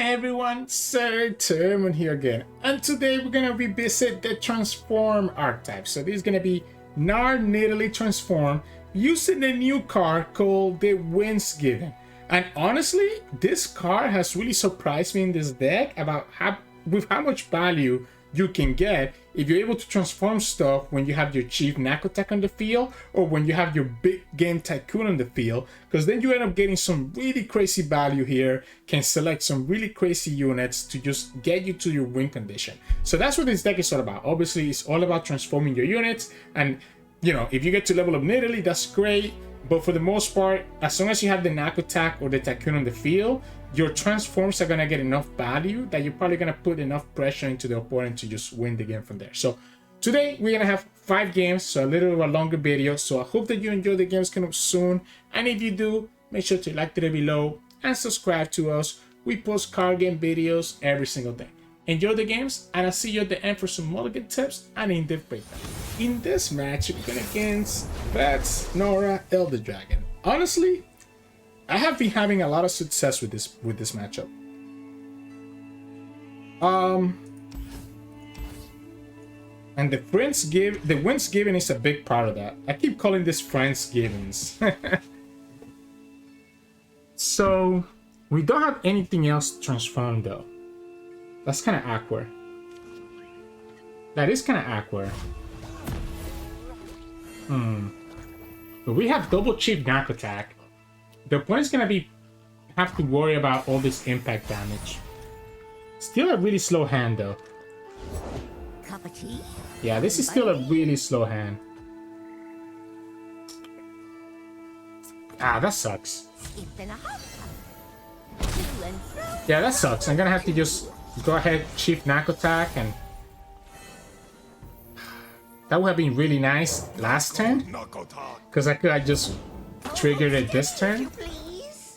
everyone, Sirturmund here again, and today we're gonna revisit the Transform archetype. So this is gonna be Nidalee Transform using the new card called the Wingsgiving. And honestly, this card has really surprised me in this deck about how much value you can get if you're able to transform stuff when you have your Chief Nakotak on the field or when you have your big game Tycoon on the field, because then you end up getting some really crazy value here, can select some really crazy units to just get you to your win condition. So that's what this deck is all about. Obviously, it's all about transforming your units, and you know, if you get to level up Nidalee, that's great. But for the most part, as long as you have the Nakotak or the Tycoon on the field, your transforms are gonna get enough value that you're probably gonna put enough pressure into the opponent to just win the game from there. So today we're gonna have 5 games, so a little bit of a longer video. So I hope that you enjoy the games coming up soon. And if you do, make sure to like the video below and subscribe to us. We post card game videos every single day. Enjoy the games, and I'll see you at the end for some mulligan tips and in-depth breakdown. In this match, we're going against Norra Elder Dragon. Honestly, I have been having a lot of success with this matchup. And the Wingsgiving is a big part of that. I keep calling this Friendsgivings. So we don't have anything else transformed though. That's kind of awkward. That is kind of awkward. But we have double Chief Nakotak. The opponent's gonna have to worry about all this impact damage. Still a really slow hand though. Cup of tea? Yeah, this is still a really slow hand. Ah, that sucks. Yeah, that sucks. I'm gonna have to just go ahead, Chief Nakotak, and that would have been really nice last turn, because I could have just triggered it this turn.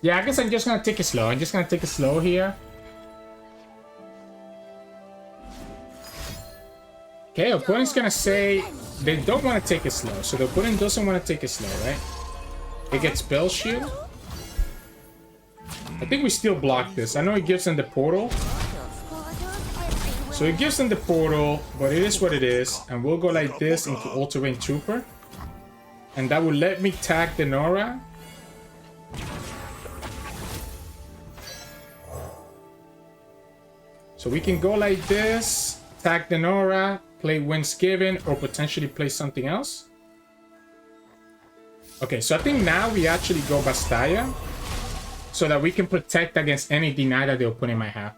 Yeah, I guess I'm just gonna take it slow. I'm just gonna take it slow here. Okay, opponent's gonna say they don't want to take it slow, so the opponent doesn't want to take it slow, right? It gets Spell Shield. I think we still block this. I know it gives them the portal. So it gives them the portal, but it is what it is. And we'll go like this into All-Terrain Trooper. And that will let me tag the Norra. So we can go like this, tag the Norra, play Wingsgiving, or potentially play something else. Okay, so I think now we actually go Bastaya, so that we can protect against any deny that the opponent might have.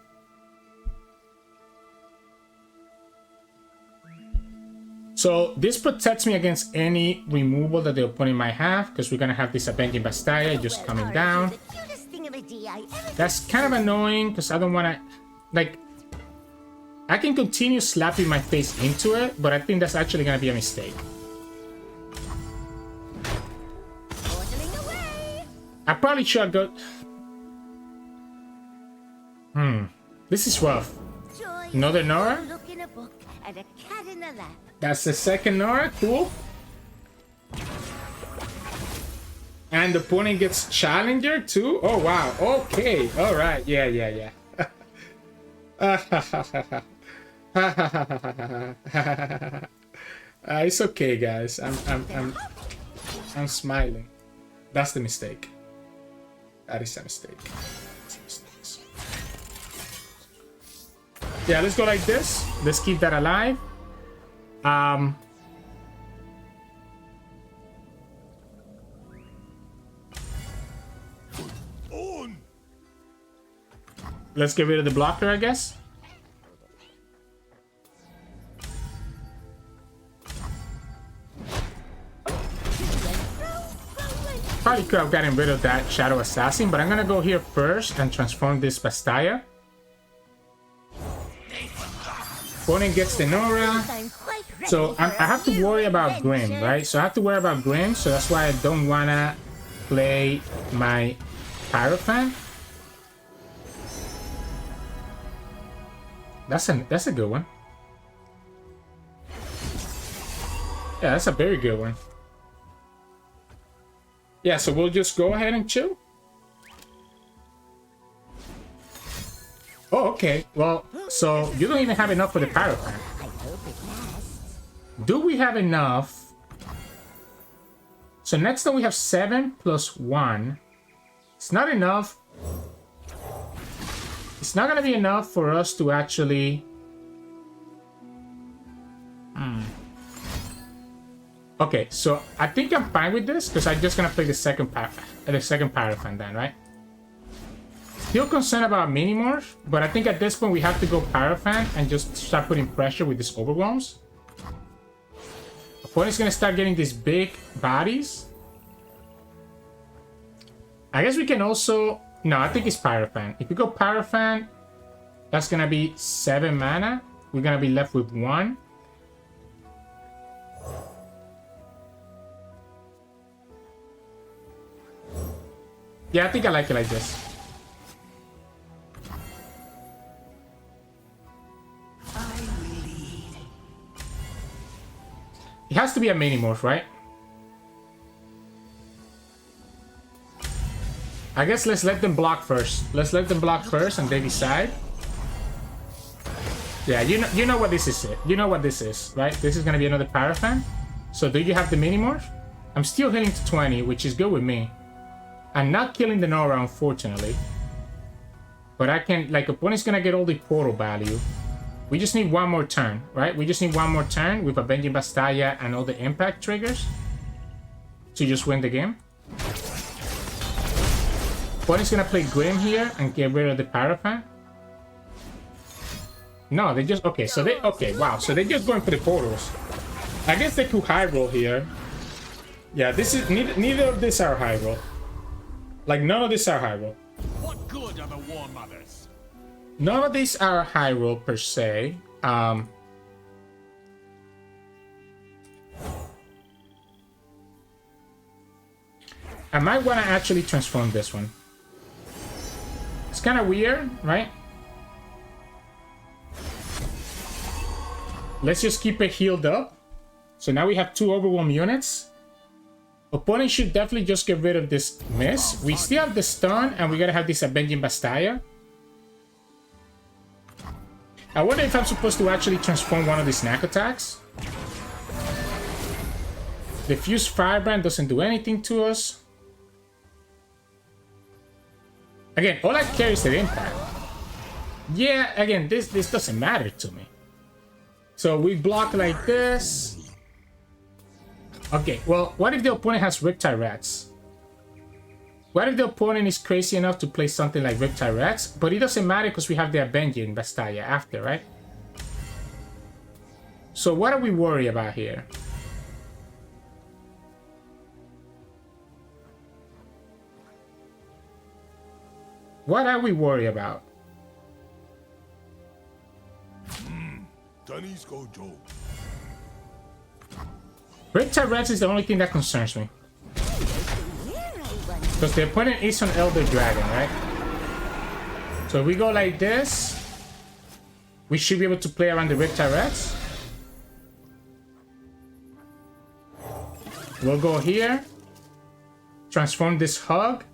So this protects me against any removal that the opponent might have, because we're gonna have this Avenging Bastaya just coming down. That's kind of annoying, because I don't wanna, like, I can continue slapping my face into it, but I think that's actually gonna be a mistake. I probably should have got... This is rough. Another Norra? That's the second Norra, cool. And the opponent gets Challenger too? Oh wow, okay, alright, yeah. It's okay, guys. I'm smiling. That's the mistake. That is a mistake. Yeah, let's go like this. Let's keep that alive. Let's get rid of the blocker, I guess. Probably could have gotten rid of that Shadow Assassin, but I'm gonna go here first and transform this Bastaya. Opponent gets the Norra. So I have to worry about Grim, right? So I have to worry about Grim, so that's why I don't wanna play my Pyrophant. That's a good one. Yeah, that's a very good one. Yeah, so we'll just go ahead and chill. Oh, okay. Well, so you don't even have enough for the Pyrophant. I hope it lasts. Do we have enough? So next time we have 7 plus 1. It's not enough. It's not gonna be enough for us to actually... Okay, so I think I'm fine with this because I'm just gonna play the second Pyrophant then, right? Still concerned about Minimorph, but I think at this point we have to go Pyrophant and just start putting pressure with these Overwhelms. Opponent's gonna start getting these big bodies. I guess we can also... No, I think it's Pyrophant. If we go Pyrophant, that's gonna be 7 mana. We're gonna be left with 1. Yeah, I think I like it like this. It has to be a Minimorph, right? I guess let's let them block first. Let's let them block first and they decide. Yeah, you know what this is. You know what this is, right? This is gonna be another Pyrophant. So do you have the Minimorph? I'm still hitting to 20, which is good with me. I'm not killing the Norra, unfortunately. But I can, like, opponent's gonna get all the portal value. We just need one more turn, right? We just need one more turn with Avenging Bastaya and all the impact triggers to just win the game. Opponent's gonna play Grim here and get rid of the Pyrophant. No, they just... Okay, so they... Okay, wow. So they're just going for the portals. I guess they could high roll here. Yeah, this is... Neither of these are high roll. Like, none of these are high roll. What good are the War Mothers? None of these are high roll per se. I might want to actually transform this one. It's kind of weird, right? Let's just keep it healed up. So now we have 2 Overwhelm units. Opponent should definitely just get rid of this miss. We still have the stun, and we gotta have this Avenging Bastaya. I wonder if I'm supposed to actually transform one of these snack attacks. The Fused Firebrand doesn't do anything to us. Again, all I care is the impact. Yeah, again, this doesn't matter to me. So we block like this. Okay, well, what if the opponent has Riptide Rats? What if the opponent is crazy enough to play something like Riptide Rats? But it doesn't matter because we have the Avenging Bastaya after, right? So what are we worried about here? What are we worried about? Dunny's go Joe. Riptide Rats is the only thing that concerns me. Because the opponent is an Elder Dragon, right? So if we go like this, we should be able to play around the Riptide Rats. We'll go here. Transform this Hug.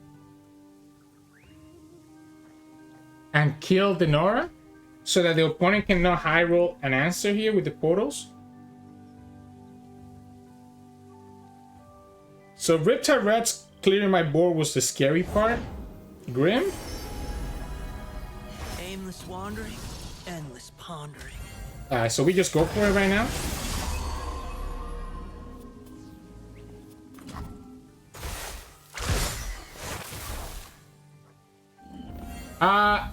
And kill the Norra. So that the opponent cannot high roll an answer here with the portals. So Riptide Rats clearing my board was the scary part. Grim? Aimless wandering, endless pondering. So we just go for it right now.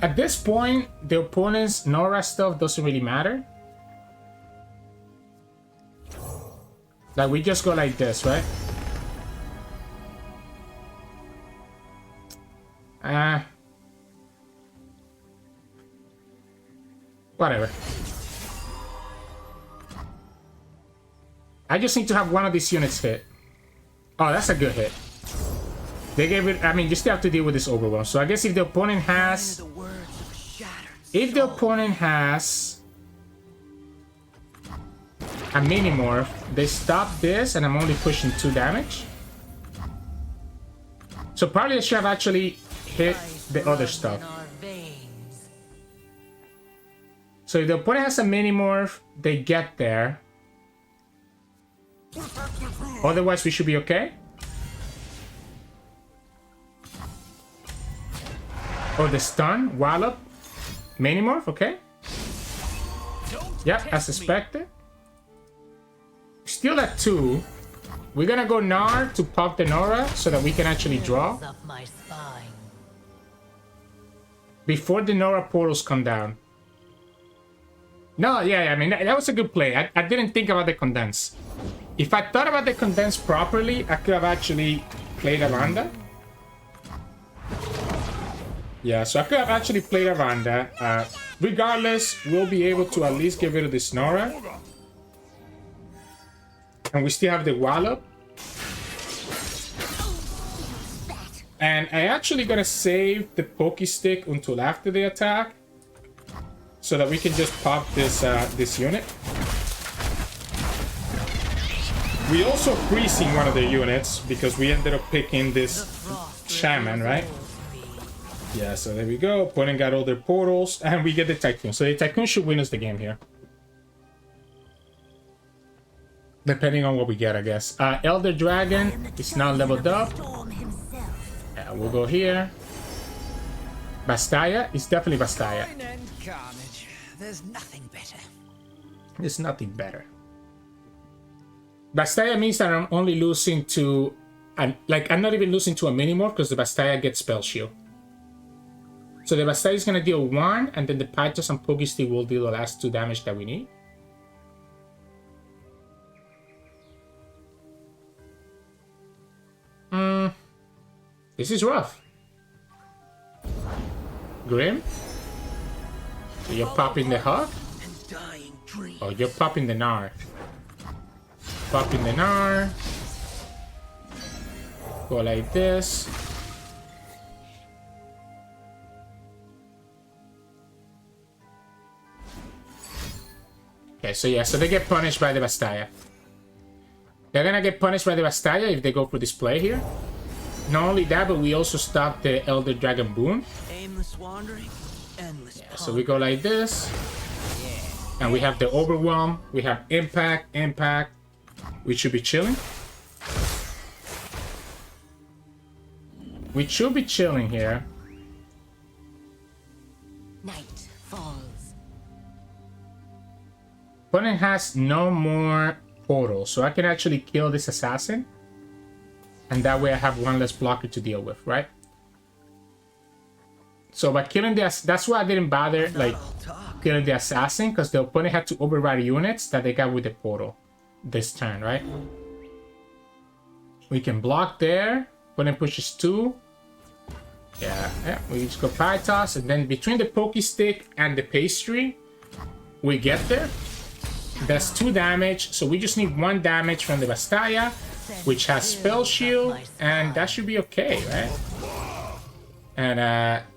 At this point, the opponent's Norra stuff doesn't really matter. Like, we just go like this, right? Whatever. I just need to have one of these units hit. Oh, that's a good hit. They gave it... I mean, you still have to deal with this Overwhelm. So I guess if the opponent has... If the opponent has... a Minimorph, they stop this and I'm only pushing 2 damage. So probably I should have actually hit the other stuff. So if the opponent has a mini-morph, they get there. Otherwise, we should be okay. Oh, the stun, wallop, mini-morph, okay. Yep, as expected. Still at 2. We're gonna go Gnar to pop the Norra so that we can actually draw. Up my spine. Before the Norra portals come down. No, yeah, I mean, that was a good play. I didn't think about the condense. If I thought about the condense properly, I could have actually played a Vanda. Yeah, so I could have actually played a Vanda. Regardless, we'll be able to at least get rid of this Norra. And we still have the wallop. And I actually gonna save the Poke Stick until after the attack, so that we can just pop this this unit. We also freezing one of the units because we ended up picking this shaman, right? Yeah, so there we go. Opponent got all their portals, and we get the Tycoon. So the Tycoon should win us the game here. Depending on what we get, I guess. Elder Dragon is now leveled up. Yeah, we'll go here. Bastaya is definitely Bastaya. Carnage. There's nothing better. There's nothing better. Bastaya means that I'm only losing to... I'm not even losing to a mini-morph because the Bastaya gets Spell Shield. So the Bastaya is going to deal 1, and then the Pythos and Pokestick will deal the last 2 damage that we need. This is rough. Grim? So you're popping the Hawk? Oh, you're popping the Gnar. Popping the Gnar. Go like this. Okay, so yeah, so they get punished by the Bastaya. They're gonna get punished by the Bastaya if they go for this play here. Not only that, but we also stop the Elder Dragon Boon. Aimless wandering, endless Yeah, so we go like this. And we have the Overwhelm. We have Impact, Impact. We should be chilling. We should be chilling here. Night falls. Opponent has no more portals, so I can actually kill this assassin. And that way I have one less blocker to deal with, right? So by killing the... That's why I didn't bother, like, killing the assassin, because the opponent had to override units that they got with the portal this turn, right? We can block there. Opponent pushes 2. Yeah, we just go Pythos, and then between the Pokestick and the Pastry, we get there. That's 2 damage, so we just need 1 damage from the Bastaya, which has Spell Shield, and that should be okay, right? And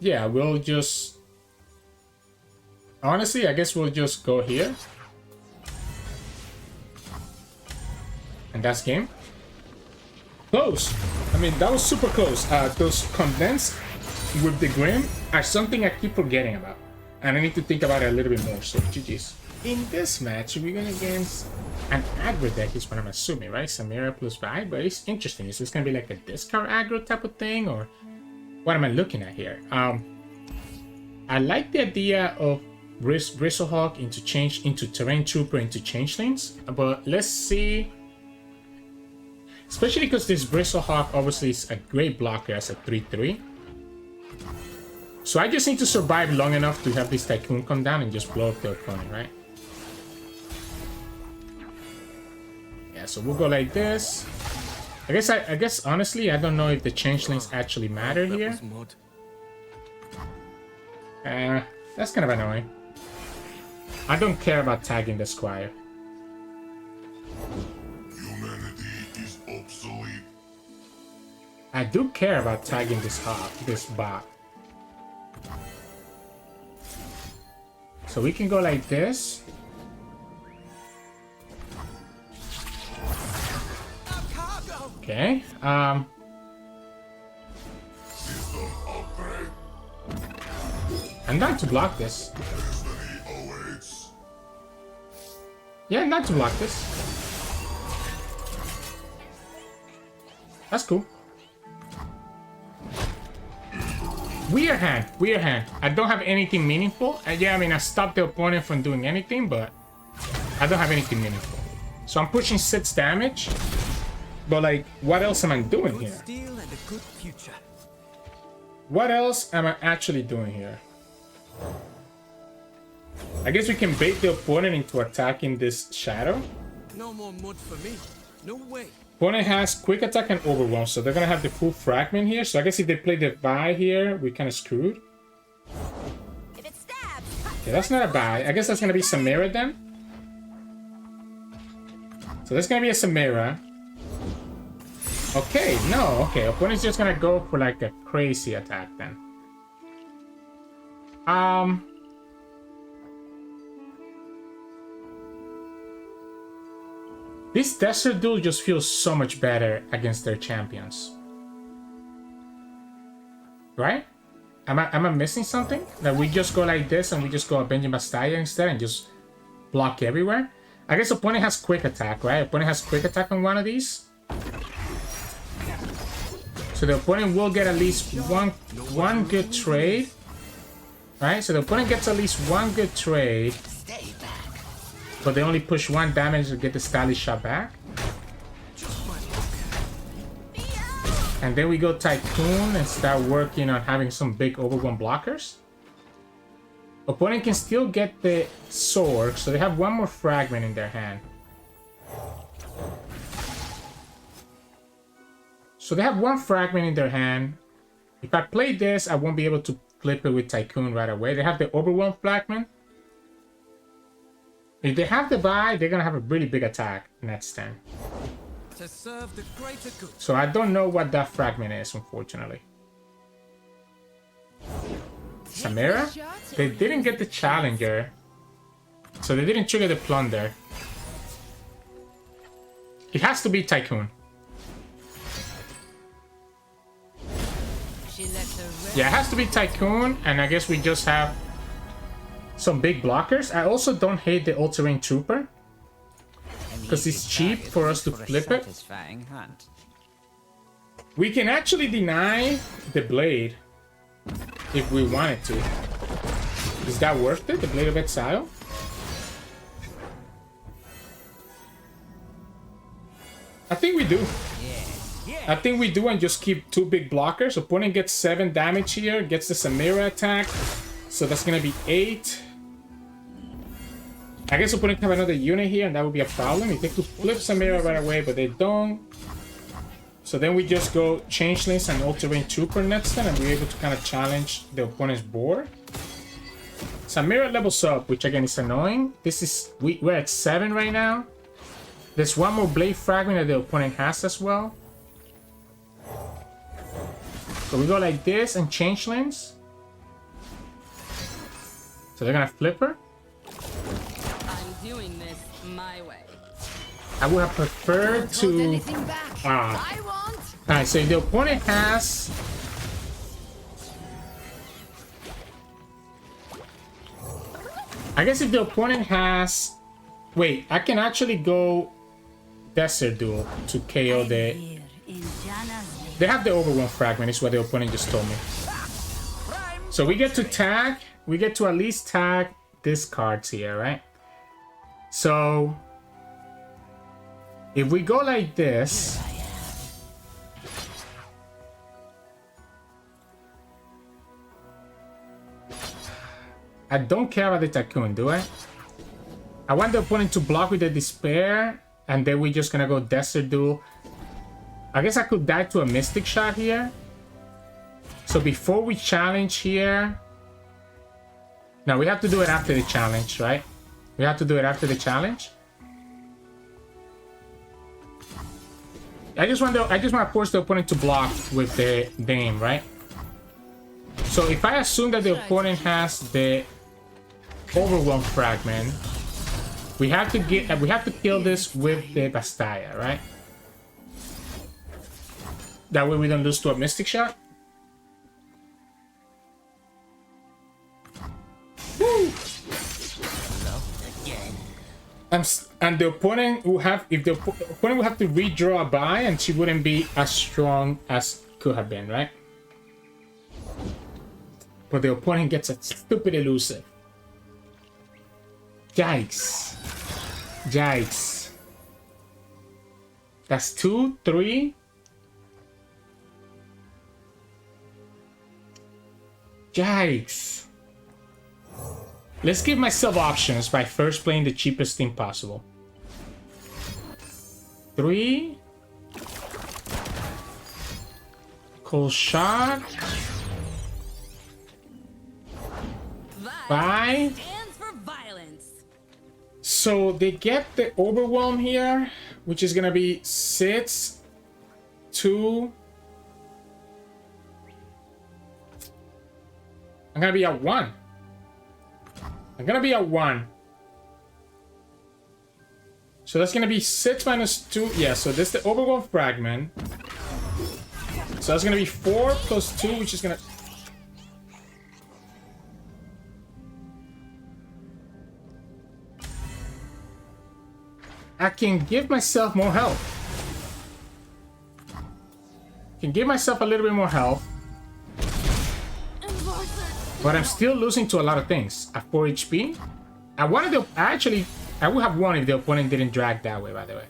yeah, we'll just... Honestly, I guess we'll just go here. And that's game. Close. I mean, that was super close. Those Condensed with the Grim are something I keep forgetting about. And I need to think about it a little bit more, so GG's. In this match, we're going against an aggro deck, is what I'm assuming, right? Samira plus Vi, but it's interesting. Is this going to be like a discard aggro type of thing, or what am I looking at here? I like the idea of Bristlehawk into Terrain Trooper into Changelings, but let's see. Especially because this Bristlehawk obviously is a great blocker as a 3/3. So I just need to survive long enough to have this Tycoon come down and just blow up the opponent, right? Yeah, so we'll go like this. I guess honestly, I don't know if the Changelings actually matter here. That's kind of annoying. I don't care about tagging the Squire. Humanity is obsolete. I do care about tagging this bot. So we can go like this. Okay. I'm down to block this. Destiny awaits. Yeah, not to block this. That's cool. Weird hand, weird hand. I don't have anything meaningful. Yeah, I mean, I stopped the opponent from doing anything, but I don't have anything meaningful. So I'm pushing 6 damage. But like, what else am I doing here? Steel and a good future. What else am I actually doing here? I guess we can bait the opponent into attacking this shadow. No more mud for me. No way. Opponent has quick attack and overwhelm, so they're gonna have the full fragment here. So I guess if they play the Vi here, we're kind of screwed. If it stabs, Okay, that's not a Vi. I guess that's gonna be Samira then. So that's gonna be a Samira. Okay, no, okay. Opponent's just gonna go for like a crazy attack then. This Desert Duel just feels so much better against their champions. Right? Am I missing something? That we just go like this and we just go Avenging Bastille instead and just block everywhere? I guess opponent has quick attack, right? Opponent has quick attack on one of these. So the opponent will get at least one good trade. Right? So the opponent gets at least one good trade. But they only push 1 damage to get the stylish shot back. And then we go Tycoon and start working on having some big overwhelm blockers. Opponent can still get the sword, so they have 1 more fragment in their hand. So they have 1 fragment in their hand. If I play this, I won't be able to flip it with Tycoon right away. They have the overwhelm fragment. If they have the Vi, they're gonna have a really big attack next turn. To serve the greater good. So I don't know what that fragment is, unfortunately. Samira? They didn't get the Challenger. So they didn't trigger the Plunder. It has to be Tycoon. Yeah, it has to be Tycoon, and I guess we just have some big blockers. I also don't hate the all-terrain trooper because it's cheap for us to flip it. We can actually deny the blade if we wanted to. Is that worth it? The Blade of Exile? I think we do. I think we do, and just keep 2 big blockers. Opponent gets 7 damage here, gets the Samira attack. So that's gonna be 8. I guess opponent have another unit here, and that would be a problem. If they could flip Samira right away, but they don't. So then we just go Changelings and All-Terrain Trooper next turn, and we're able to kind of challenge the opponent's board. Samira levels up, which again is annoying. This is we're at 7 right now. There's 1 more Blade Fragment that the opponent has as well. So we go like this and Changelings. So they're gonna flip her. I'm doing this my way. I would have preferred to. Alright, so if the opponent has. I guess if the opponent has. Wait, I can actually go Desert Duel to KO the. They have the Overwhelm Fragment, is what the opponent just told me. So we get to tag. We get to at least tag these cards here, right? So if we go like this, I don't care about the Tycoon, do I? I want the opponent to block with the Despair, and then we're just gonna go Desert Duel. I guess I could die to a Mystic Shot here. So before we challenge here, no, we have to do it after the challenge, right? We have to do it after the challenge. I just want to force the opponent to block with the name, right? So if I assume that the opponent has the Overwhelm Fragment, we have to kill this with the Bastille, right? That way we don't lose to a Mystic Shot. Woo! And the opponent will have, if the opponent will have to redraw a buy, and she wouldn't be as strong as could have been, right? But the opponent gets a stupid elusive. Yikes. Yikes. That's 2, 3. Yikes. Let's give myself options by first playing the cheapest thing possible. 3. Cold shot. 5. Stands for violence. So they get the overwhelm here, which is gonna be 6, 2. I'm gonna be at 1. I'm gonna be at 1. So that's gonna be 6 minus 2. Yeah, so this is the overwhelm fragment. So that's gonna be 4 plus 2, which is gonna... I can give myself more health. Can give myself a little bit more health. But I'm still losing to a lot of things. At 4 HP. I wanted to actually... I would have won if the opponent didn't drag that way, by the way.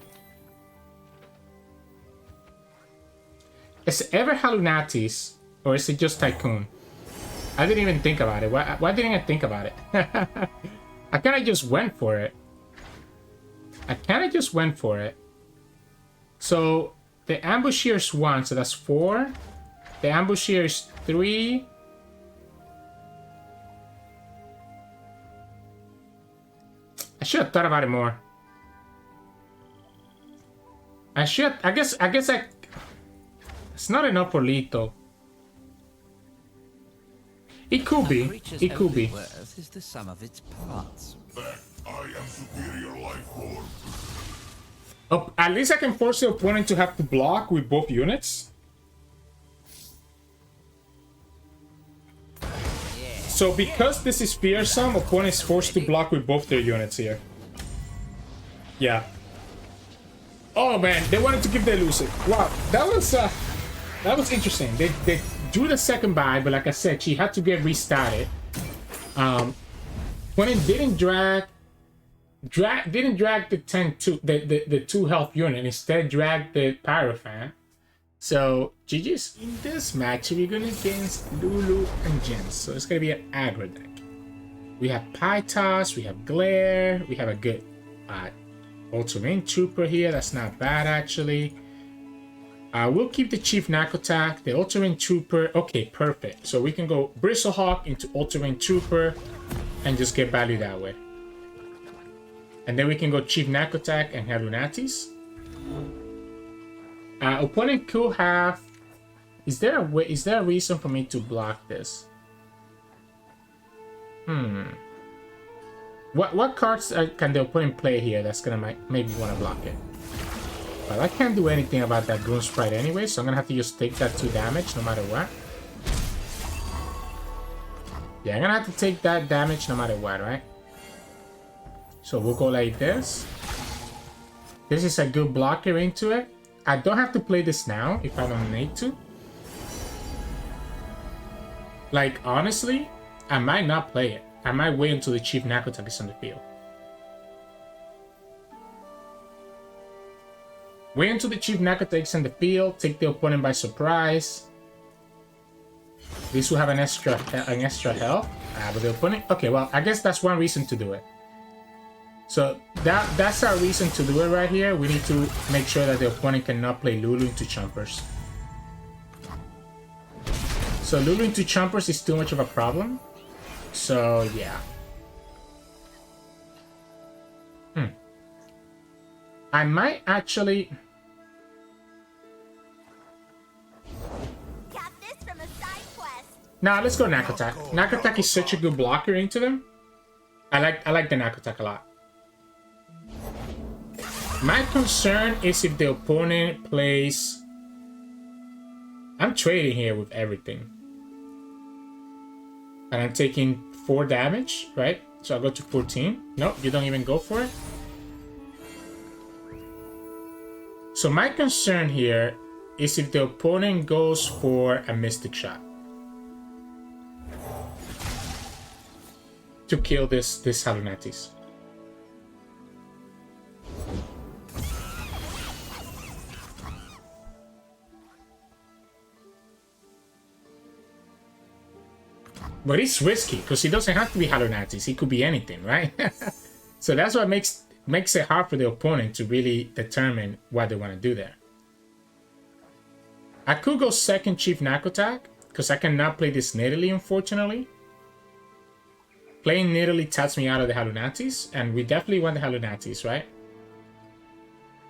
Is it ever Halunatis? Or is it just Tycoon? I didn't even think about it. Why didn't I think about it? I kind of just went for it. So the ambush here is 1, so that's 4. The ambush here is 3. I should have thought about it more. I guess it's not enough for lethal. It could be. It could be. Worth is the sum of its parts. That I am superior life form. Oh, at least I can force the opponent to have to block with both units. So because this is fearsome, opponent is forced to block with both their units here. Yeah. Oh man, they wanted to give the elusive. Wow, that was interesting. They drew the second buy, but like I said, she had to get restarted. Opponent didn't drag the 10-2, the 2 health unit. Instead, dragged the Pyrophant. So GG's. In this match, we're gonna against Lulu and Jinx. So it's gonna be an aggro deck. We have Pytos, we have Glare, we have a good Ultramarine Trooper here. That's not bad actually. We'll keep the Chief Knack Attack, the Ultramarine Trooper. Okay, perfect. So we can go Bristlehawk into Ultramarine Trooper and just get value that way. And then we can go Chief Knack Attack and have Lunatis. Opponent could have... Is there a reason for me to block this? What cards can the opponent play here that's gonna maybe want to block it? Well, I can't do anything about that Goon Sprite anyway, so I'm gonna have to just take that 2 damage no matter what. Yeah, I'm gonna have to take that damage no matter what, right? So we'll go like this. This is a good blocker into it. I don't have to play this now if I don't need to. Like, honestly, I might not play it. I might wait until the Chief Knack Attack is on the field. Wait until the Chief Knack Attack is in the field, take the opponent by surprise. This will have an extra health. But the opponent... Okay, well, I guess that's one reason to do it. So that's our reason to do it right here. We need to make sure that the opponent cannot play Lulu into Chompers. So Lulu into Chompers is too much of a problem. So yeah. I might actually... Got this from a side quest. Nah, let's go Knack Attack. Knack Attack is such a good blocker into them. I like the Knack Attack a lot. My concern is if the opponent plays... I'm trading here with everything. And I'm taking 4 damage, right? So I'll go to 14. Nope, you don't even go for it. So my concern here is if the opponent goes for a Mystic Shot to kill this Hallunatis. But it's risky, because he doesn't have to be Hallunatis. He could be anything, right? So that's what makes it hard for the opponent to really determine what they want to do there. I could go second Chief Knack Attack, because I cannot play this Nidalee, unfortunately. Playing Nidalee taps me out of the Hallunatis, and we definitely want the Hallunatis, right?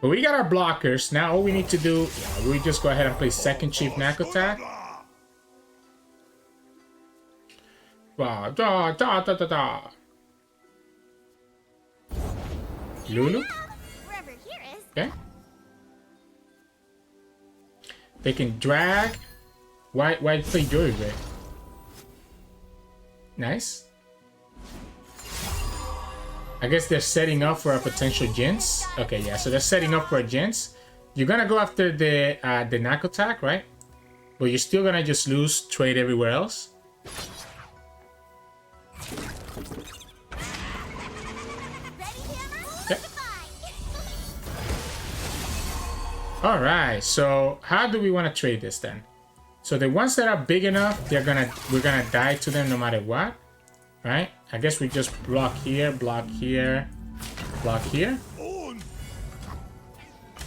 But we got our blockers. Now all we need to do, we just go ahead and play second Chief Knack Attack. Lulu? Wherever here is. Okay. They can drag. Why play Joy Ray? Nice. I guess they're setting up for a potential Jinx. Okay, yeah, so they're setting up for a Jinx. You're gonna go after the Knack Attack, right? But you're still gonna just lose trade everywhere else. Okay. All right, so how do we want to trade this then? So the ones that are big enough, we're gonna die to them no matter what, right? I guess we just block here, block here, block here.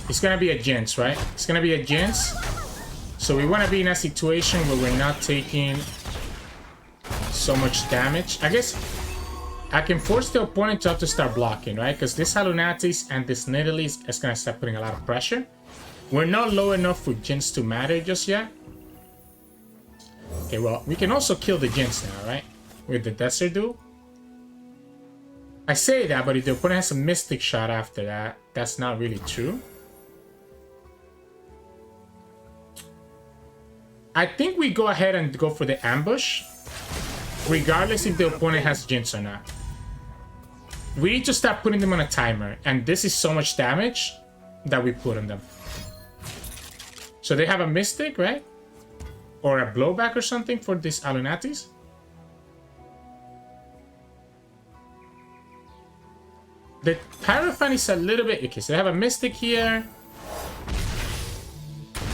It's gonna be a Jinx, right? It's gonna be a Jinx. So we want to be in a situation where we're not taking so much damage. I guess I can force the opponent to have to start blocking, right? Because this Hallunatis and this Nidalee is gonna start putting a lot of pressure. We're not low enough for Jinx to matter just yet. Okay, well, we can also kill the Jinx now, right? With the Desert Duel. I say that, but if the opponent has a Mystic Shot after that, that's not really true. I think we go ahead and go for the ambush, regardless if the opponent has Jinx or not. We need to start putting them on a timer, and this is so much damage that we put on them. So they have a Mystic, right? Or a blowback or something for these Hallunatis. The Paraffin is a little bit... Okay, so they have a Mystic here.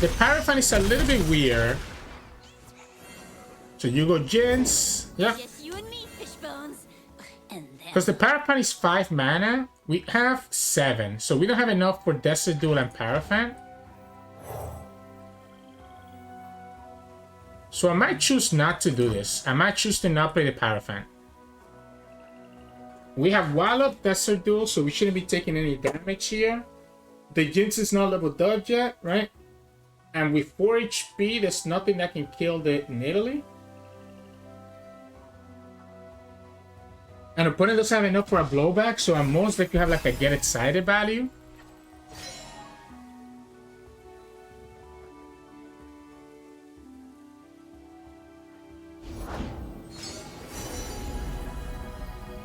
The Paraffin is a little bit weird. So you go Jinx. Yeah. Just you and me, Fishbones. And then Because the Paraffin is 5 mana. We have 7. So we don't have enough for Desert Duel and Paraffin. So I might choose not to do this. I might choose to not play the Paraffin. We have Wallop, Desert Duel, so we shouldn't be taking any damage here. The Jinx is not leveled up yet, right? And with 4 HP, there's nothing that can kill the Nidalee. And opponent doesn't have enough for a blowback, so I'm most likely to have like a get excited value.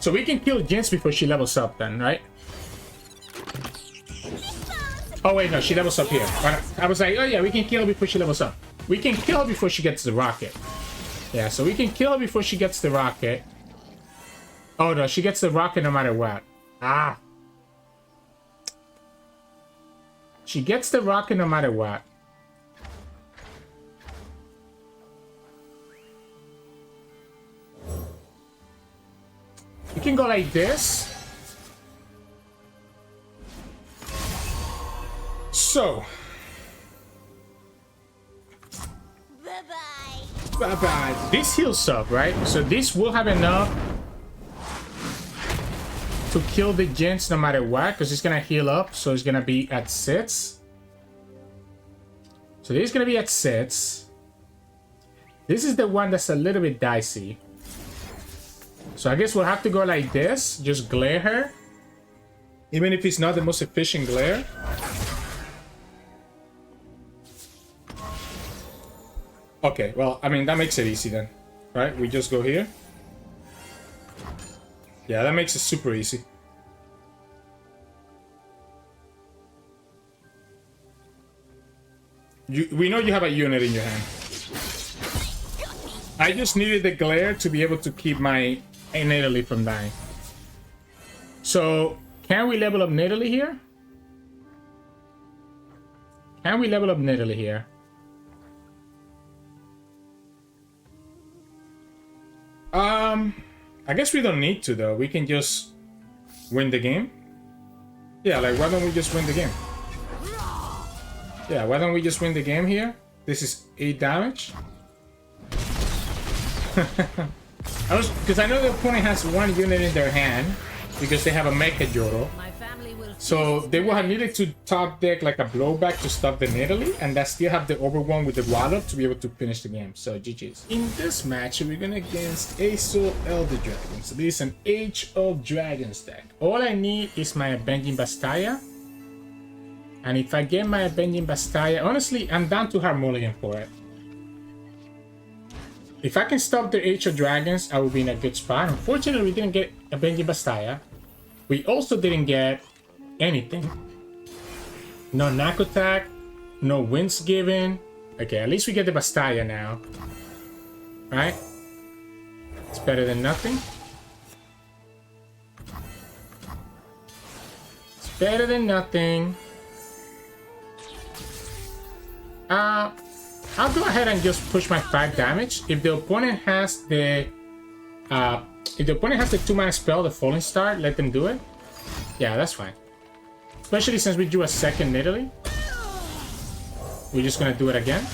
So we can kill Jinx before she levels up then, right? Oh wait, no, she levels up here. I was like, oh yeah, we can kill her before she levels up. We can kill her before she gets the rocket. Yeah, so we can kill her before she gets the rocket. Oh no, she gets the rocket no matter what. Ah. She gets the rocket no matter what. You can go like this. So. bye-bye. Bye-bye. This heals up, right? So this will have enough to kill the Jinx no matter what, because it's gonna heal up, so it's gonna be at 6. So this is gonna be at 6. This is the one that's a little bit dicey. So I guess we'll have to go like this, just glare her. Even if it's not the most efficient glare. Okay, well, I mean, that makes it easy then, right? We just go here. Yeah, that makes it super easy. We know you have a unit in your hand. I just needed the glare to be able to keep my Nidalee from dying. So, can we level up Nidalee here? Can we level up Nidalee here? I guess we don't need to though. We can just win the game. Yeah, like why don't we just win the game? Yeah, why don't we just win the game here? This is 8 damage. Because I know the opponent has 1 unit in their hand because they have a Mecha Joro. So they will have needed to top deck like a blowback to stop the Nidalee, and that still have the overwhelm with the Wallop to be able to finish the game. So GG's. In this match, we're gonna against ASol Elder Dragon. So this is an Age of Dragons deck. All I need is my Avenging Bastaya. And if I get my Avenging Bastaya, honestly, I'm down to Harmonium for it. If I can stop the Age of Dragons, I will be in a good spot. Unfortunately, we didn't get Avenging Bastaya. We also didn't get anything. No knock attack, no Wingsgiving. Okay, at least we get the Bastaya now. Right? It's better than nothing. It's better than nothing. I'll go ahead and just push my 5 damage. If the opponent has the 2-mana spell, the Falling Star, let them do it. Yeah, that's fine. Especially since we drew a second Nidalee. We're just gonna do it again.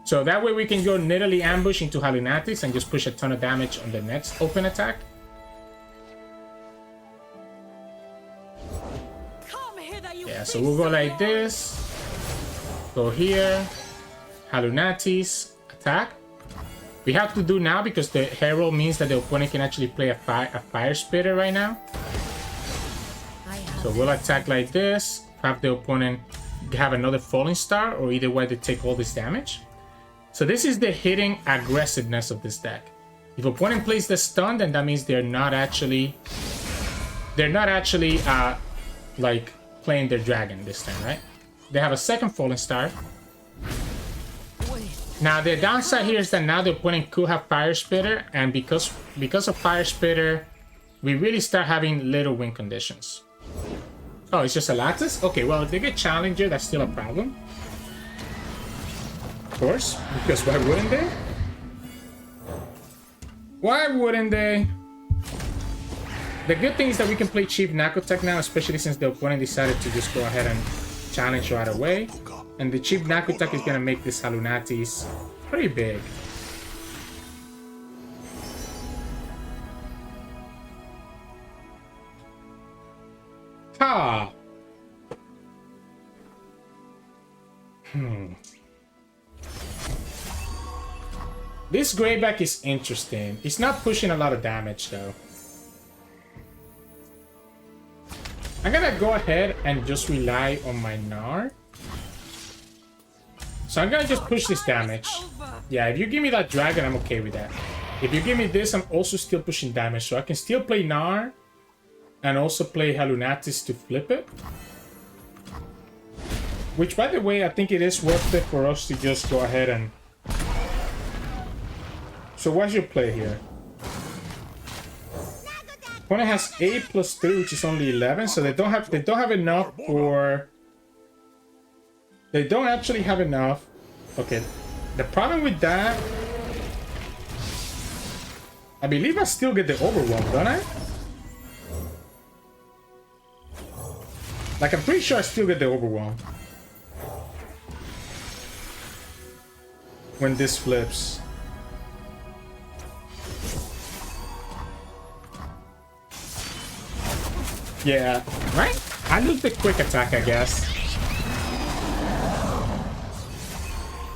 So that way we can go Nidalee ambush into Hallunatis and just push a ton of damage on the next open attack. Yeah, so we'll go like this. Go here. Hallunatis. Attack. We have to do now because the Herald means that the opponent can actually play a Fire Spitter right now. So we'll attack like this. Have the opponent have another Falling Star, or either way they take all this damage. So this is the hitting aggressiveness of this deck. If opponent plays the stun, then that means they're not actually like playing their dragon this time, right? They have a second Falling Star. Now the downside here is that now the opponent could have Fire Spitter, and because of Fire Spitter, we really start having little win conditions. Oh, it's just a Lattice? Okay, well if they get Challenger, that's still a problem. Of course, because why wouldn't they? Why wouldn't they? The good thing is that we can play cheap Knuckle Tech now, especially since the opponent decided to just go ahead and challenge right away. And the cheap Knuckle Tech is gonna make this Hallunatis pretty big. Ha! This Greyback is interesting. It's not pushing a lot of damage though. I'm gonna go ahead and just rely on my Gnar. So I'm gonna just push this damage. Yeah, if you give me that dragon, I'm okay with that. If you give me this, I'm also still pushing damage. So I can still play Gnar and also play Hallunatis to flip it. Which, by the way, I think it is worth it for us to just go ahead and... So what's your play here? Opponent has 8 plus 3, which is only 11, so they don't have enough for... They don't actually have enough. Okay, the problem with that... I believe I still get the Overwhelm, don't I? Like, I'm pretty sure I still get the Overwhelm. When this flips. Yeah, right? I lose the quick attack, I guess.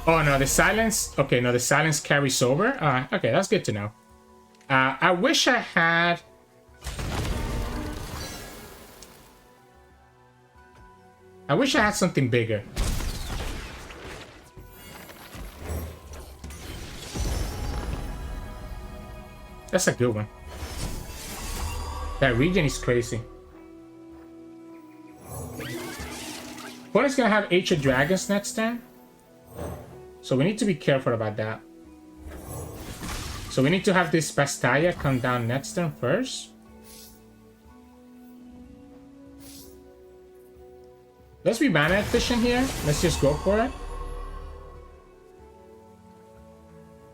Oh no, the silence. Okay, no, the silence carries over. Okay, that's good to know. I wish I had. I wish I had something bigger. That's a good one. That region is crazy. Opponent's gonna have Age of Dragons next turn. So we need to be careful about that. So we need to have this Bastaya come down next turn first. Let's be mana efficient here. Let's just go for it.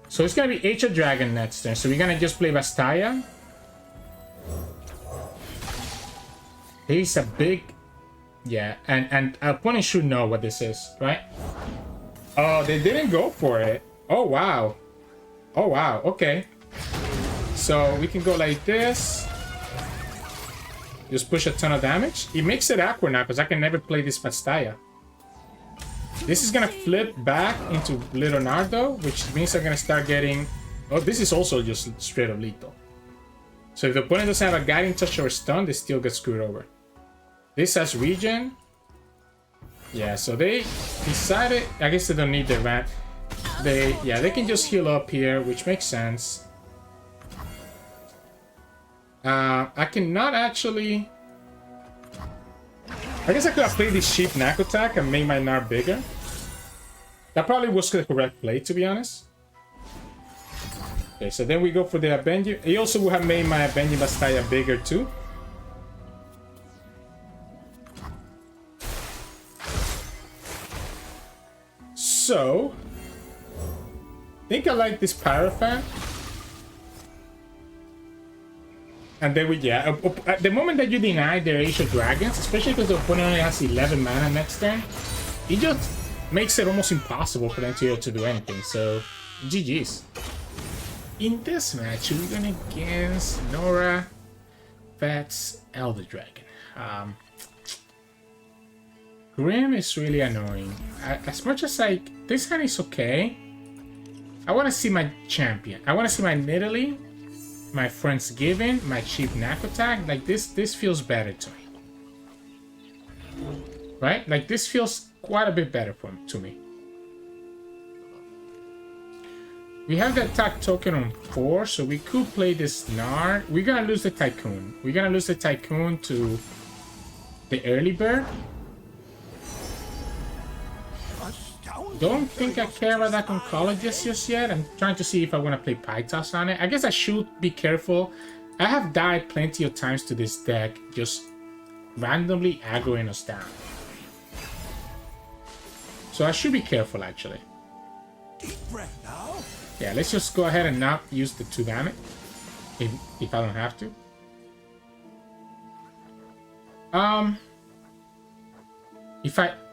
So it's gonna be Age of Dragon next turn. So we're gonna just play Bastaya. He's a big... Yeah, and our opponent should know what this is, right? Oh, they didn't go for it. Oh, wow. Oh, wow. Okay. So we can go like this. Just push a ton of damage. It makes it awkward now because I can never play this Bastaya. This is going to flip back into Leonardo, which means I'm going to start getting... Oh, this is also just straight up lethal. So if the opponent doesn't have a Guiding Touch or a stun, they still get screwed over. This has regen. Yeah, so they decided... I guess they don't need their van. They can just heal up here, which makes sense. I cannot actually... I guess I could have played this cheap Knack attack and made my Gnar bigger. That probably was the correct play, to be honest. Okay, so then we go for the Avenging. He also would have made my Avenging Bastaya bigger too. So, I think I like this Paraffin. And then we, yeah, at the moment that you deny their Age of Dragons, especially because the opponent only has 11 mana next turn, it just makes it almost impossible for them to be able to do anything. So, GG's. In this match, we're going against Norra, Vats, Elder Dragon. Grim is really annoying. As much as like, this hand is okay, I want to see my champion. I want to see my Nidalee, my Wingsgiving, my cheap Knack attack. Like this feels better to me. Right? Like this feels quite a bit better to me. We have the attack token on 4, so we could play this Gnar. We're gonna lose the Tycoon. We're gonna lose the Tycoon to the early bird. Don't think I care about that Oncologist just yet. I'm trying to see if I want to play Pythos on it. I guess I should be careful. I have died plenty of times to this deck, just randomly aggroing us down. So I should be careful, actually. Deep breath now. Yeah, let's just go ahead and not use the 2 damage. If I don't have to.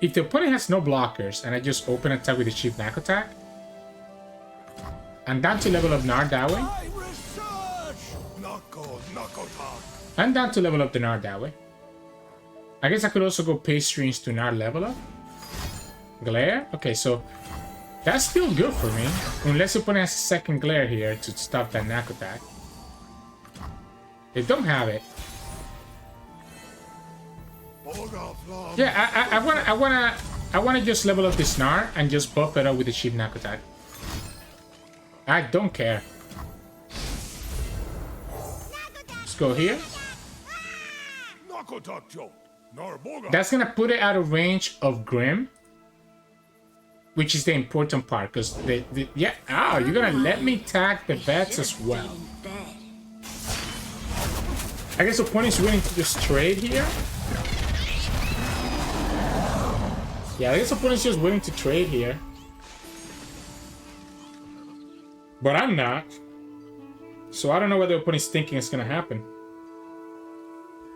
If the opponent has no blockers and I just open attack with the cheap Knack attack, I'm down to level up Gnar that way. I'm down to level up the Gnar that way. I guess I could also go pay streams to Gnar level up. Glare? Okay, so that's still good for me. Unless the opponent has a second Glare here to stop that Knack attack. They don't have it. Yeah, I wanna just level up this Gnar and just buff it up with the cheap Knack attack. I don't care. Let's go here. That's gonna put it out of range of Grim, which is the important part, because yeah. Oh, you're gonna let me tag the Vets as well. I guess the opponent's willing to just trade here. Yeah, I guess the opponent's just willing to trade here. But I'm not. So I don't know what the opponent's thinking is going to happen.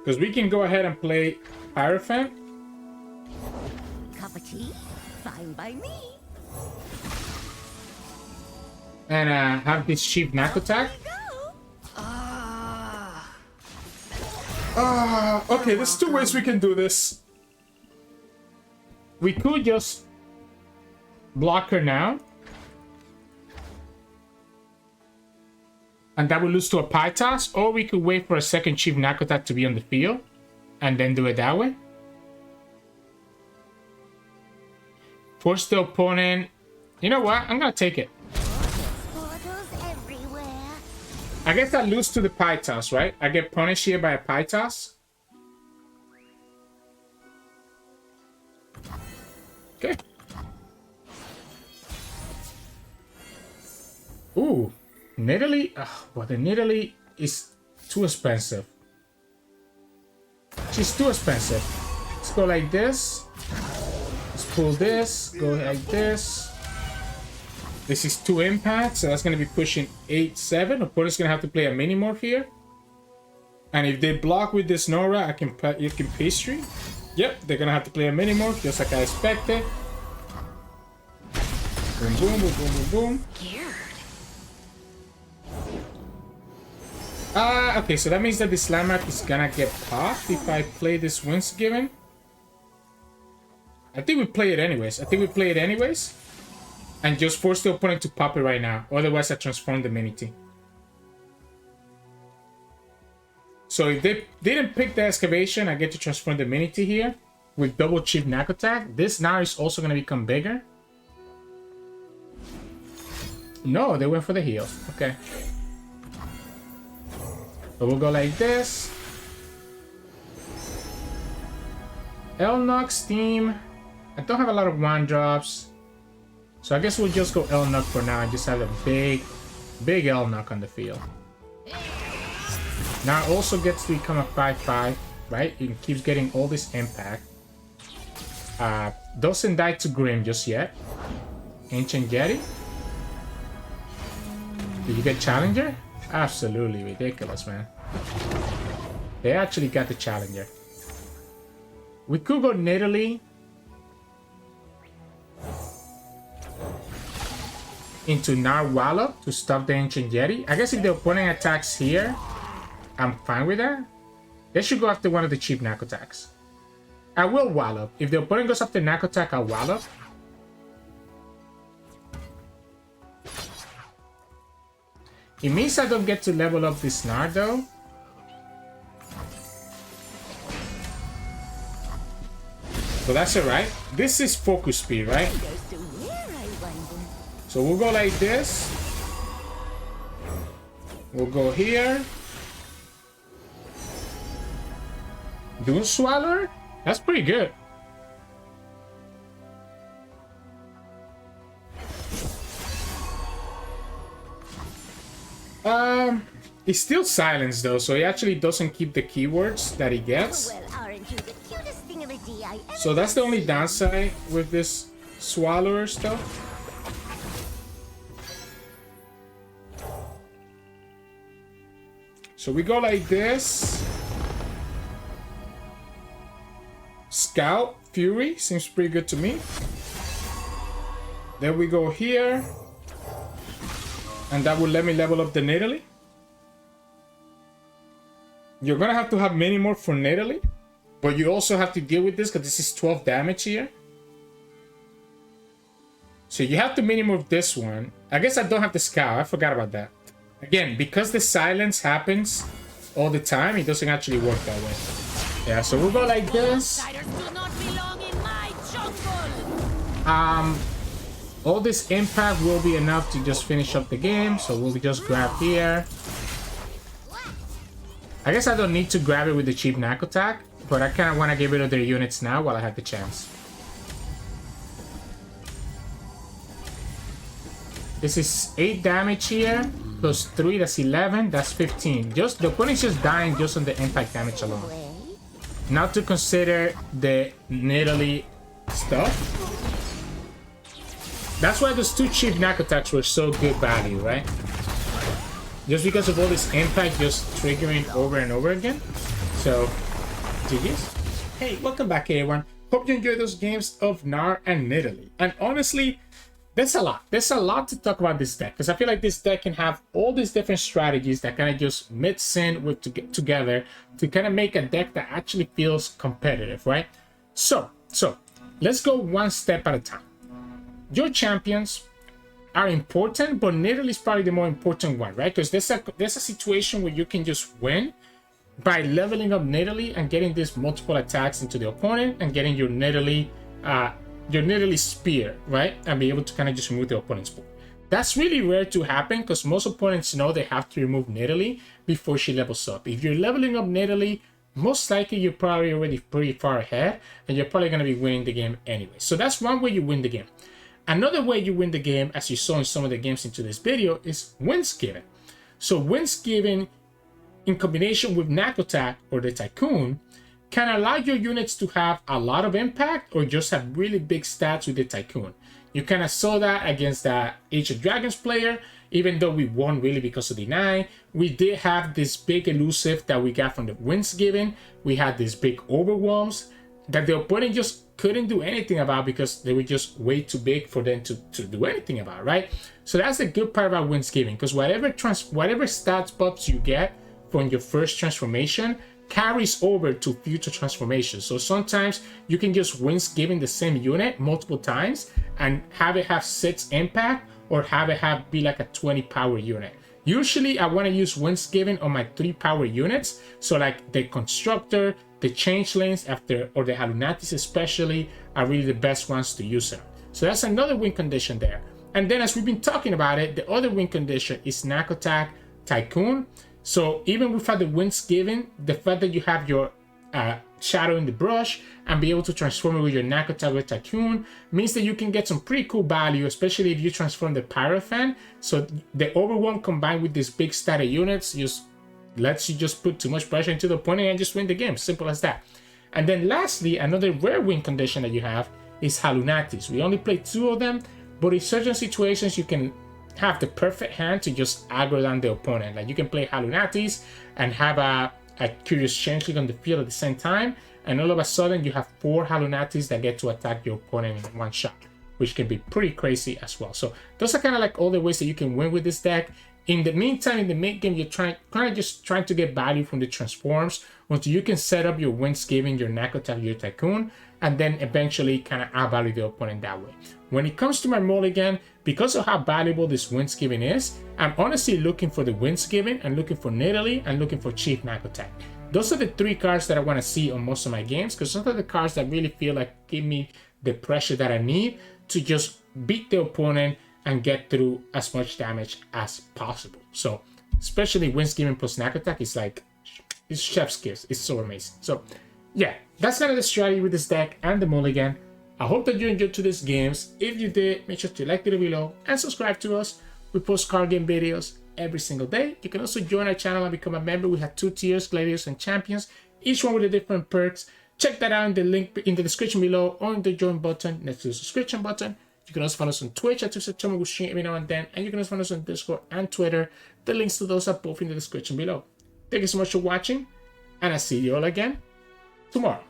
Because we can go ahead and play Hierophant. Cup of tea? Fine by me. And have this cheap Knack attack. Okay, there's 2 ways we can do this. We could just block her now. And that will lose to a Pythos. Or we could wait for a second cheap Knack attack to be on the field. And then do it that way. Force the opponent. You know what? I'm going to take it. I guess I lose to the Pythos, right? I get punished here by a Pythos. Okay. Ooh, Nidalee. Well, the Nidalee is too expensive. She's too expensive. Let's go like this. Let's pull this. Go like this. This is 2 impacts, so that's going to be pushing 8-7. Opponent's going to have to play a mini-morph here. And if they block with this Norra, you can pastry. Yep, they're going to have to play a mini-morph, just like I expected. Boom, boom, boom, boom, boom, boom. Okay, so that means that the Slammack is gonna get popped if I play this Wingsgiving. I think we play it anyways. And just force the opponent to pop it right now. Otherwise, I transform the mini-T. So if they didn't pick the excavation, I get to transform the mini-T here with double chip knack attack. This now is also gonna become bigger. No, they went for the heal. Okay. So we'll go like this. Elnock, Steam. I don't have a lot of 1-drops. So I guess we'll just go Elnock for now and just have a big Elnock on the field. Now it also gets to become a 5-5, right? It keeps getting all this impact. Doesn't die to Grim just yet. Ancient Yeti. Did you get Challenger? Absolutely ridiculous, man. They actually got the Challenger. We could go Nidalee into Gnar Wallop to stop the Ancient Yeti. I guess if the opponent attacks here, I'm fine with that. They should go after one of the cheap knack attacks. I will Wallop. If the opponent goes after knack attack, I'll Wallop. It means I don't get to level up this Gnar though. So that's alright. This is focus speed, right? So we'll go like this. We'll go here. Doom Swallower? That's pretty good. He's still silenced though, so he actually doesn't keep the keywords that he gets. So that's the only downside with this Swallower stuff. So we go like this. Scout, Fury, seems pretty good to me. Then we go here. And that will let me level up the Nidalee. You're gonna have to have many more for Nidalee. But you also have to deal with this because this is 12 damage here. So you have to mini-move this one. I guess I don't have the Scout. I forgot about that. Again, because the silence happens all the time, it doesn't actually work that way. Yeah, so we'll go like this. All this impact will be enough to just finish up the game, so we'll just grab here. I guess I don't need to grab it with the cheap knack attack, but I kind of want to get rid of their units now while I have the chance. This is 8 damage here, plus 3, that's 11, that's 15. Just the opponent's just dying just on the impact damage alone. Not to consider the Nidalee stuff. That's why those 2 cheap knack attacks were so good value, right? Just because of all this impact just triggering over and over again. So, GG's. Hey, welcome back everyone. Hope you enjoyed those games of Gnar and Nidalee. And honestly, there's a lot. There's a lot to talk about this deck. Because I feel like this deck can have all these different strategies that kind of just mix in with together to kind of make a deck that actually feels competitive, right? So, let's go one step at a time. Your champions are important, but Nidalee is probably the more important one, right? Because there's a situation where you can just win by leveling up Nidalee and getting these multiple attacks into the opponent and getting your Nidalee spear, right? And be able to kind of just remove the opponent's board. That's really rare to happen because most opponents know they have to remove Nidalee before she levels up. If you're leveling up Nidalee, most likely you're probably already pretty far ahead and you're probably going to be winning the game anyway. So that's one way you win the game. Another way you win the game, as you saw in some of the games into this video, is Wingsgiving. So Wingsgiving, in combination with Knack Attack or the Tycoon, can allow your units to have a lot of impact or just have really big stats with the Tycoon. You kind of saw that against the Age of Dragons player. Even though we won really because of Deny, we did have this big elusive that we got from the Wingsgiving. We had these big overwhelms that the opponent just couldn't do anything about because they were just way too big for them to do anything about, right? So that's the good part about Wingsgiving, because whatever stats buffs you get from your first transformation carries over to future transformations. So sometimes you can just Wingsgiving the same unit multiple times and have it have 6 impact, or have it be like a 20 power unit. Usually I want to use Wingsgiving on my 3 power units. So like the Constructor, the Changelings or the Halunatis especially are really the best ones to use it. So that's another win condition there. And then as we've been talking about it, the other win condition is Knack Attack Tycoon. So even without the Wingsgiving, the fact that you have your Shadow in the brush and be able to transform it with your Knack Attack with Tycoon means that you can get some pretty cool value, especially if you transform the Pyrophant. So the Overwhelm combined with these big static units just lets you just put too much pressure into the opponent and just win the game. Simple as that. And then lastly, another rare win condition that you have is Halunatis. We only play 2 of them, but in certain situations you can have the perfect hand to just aggro down the opponent. Like you can play Halunatis and have a Curious Changeling on the field at the same time, and all of a sudden you have 4 Halunatis that get to attack your opponent in one shot, which can be pretty crazy as well. So those are kind of like all the ways that you can win with this deck. In the meantime, in the mid game, you're trying to get value from the transforms until you can set up your Wingsgiving, your Knack Attack, your Tycoon, and then eventually kind of add value to the opponent that way. When it comes to my mulligan, because of how valuable this Wingsgiving is, I'm honestly looking for the Wingsgiving and looking for Nidalee and looking for Chief Knack Attack. Those are the 3 cards that I want to see on most of my games, because those are the cards that really feel like give me the pressure that I need to just beat the opponent and get through as much damage as possible. So especially Wingsgiving plus Knack Attack is like, it's chef's kiss. It's so amazing. So yeah, that's kind of the strategy with this deck and the mulligan. I hope that you enjoyed today's games. If you did, make sure to like the video below and subscribe to us. We post card game videos every single day. You can also join our channel and become a member. We have 2 tiers, Gladiators and Champions, each one with a different perks. Check that out in the link in the description below or in the join button next to the subscription button. You can also find us on Twitch at Sirturmund. We stream every now and then, and you can also find us on Discord and Twitter. The links to those are both in the description below. Thank you so much for watching, and I'll see you all again tomorrow.